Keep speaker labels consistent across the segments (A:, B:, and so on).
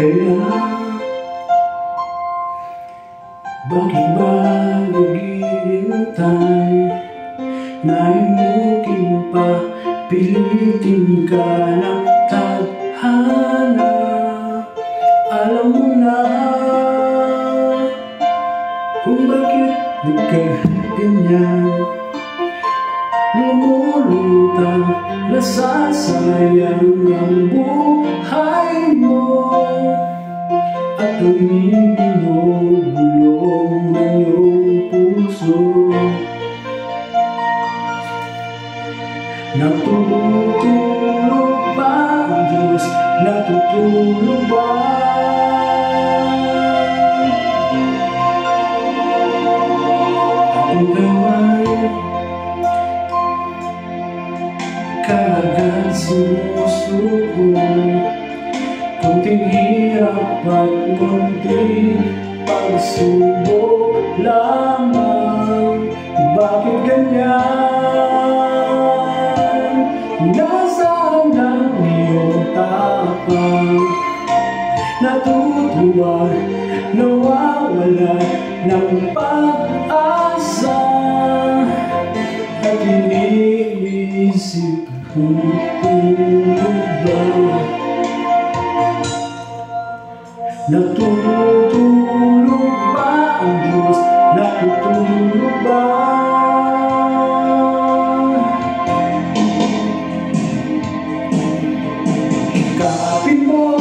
A: Kaya bakit ba naghihintay? Naimukin pa, pilitin ka ng tadhana. Alam mo na kung bakit nagkaganyan. Lumulutang nasasayang ang buhay mo, at ang binubulong ng iyong puso. Natutulog ba ang Diyos? Natutulog ba? At ikaw ay kaagad sumusuko. Kunting hirap at kunting pagsubok lamang. Bakit ganyan? Nasaan ang iyong tapang? Natutuwa, nawawala ng pag-asa, at iniisip kung tulog ba? Natutulog ba ang Diyos? Natutulog ba? Ikapin mo,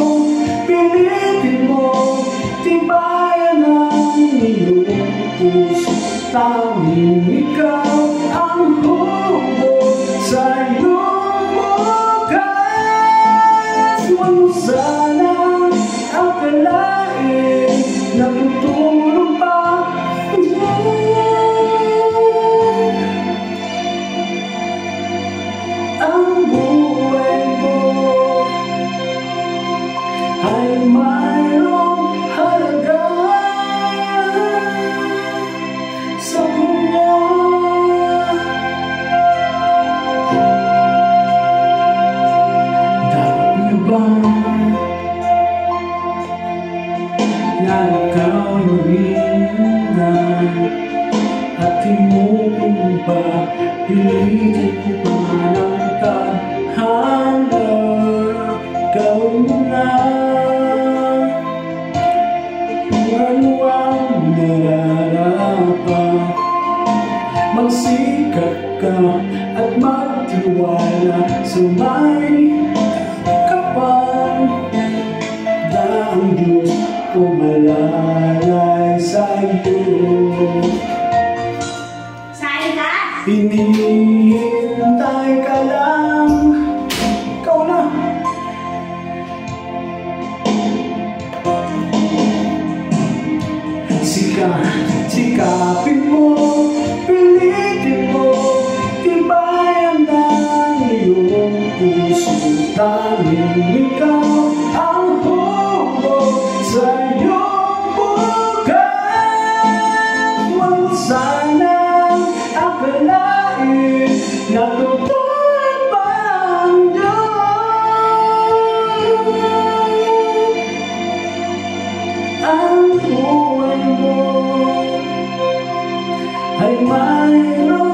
A: pilitin mo, tibayan ang iyong puso. Tanging ikaw ang hubog sa iyong bukas. Huwag mo sanang akalain na tutulog pa ang buhay mo ay mayroong halaga sa Kanya. Dapat na ba na ikaw ay maghihintay at himukin pa, pilitin ko pa ng tadhana? Gawin mo na kung ano ang nararapat. Magsikap ka at magtiwala sa may kapal, na ang Diyos pumalalay sa'yo.
B: Saan ka?
A: Hinihintay ka lang. Ikaw na. Sikapin mo, pilitin mo, tibayan ng iyong puso. Tanging ikaw ang hubog sa iyong bukas. Huwag sanang akalain na tutulog pa ang Diyos. Ang buhay mo ay mayroong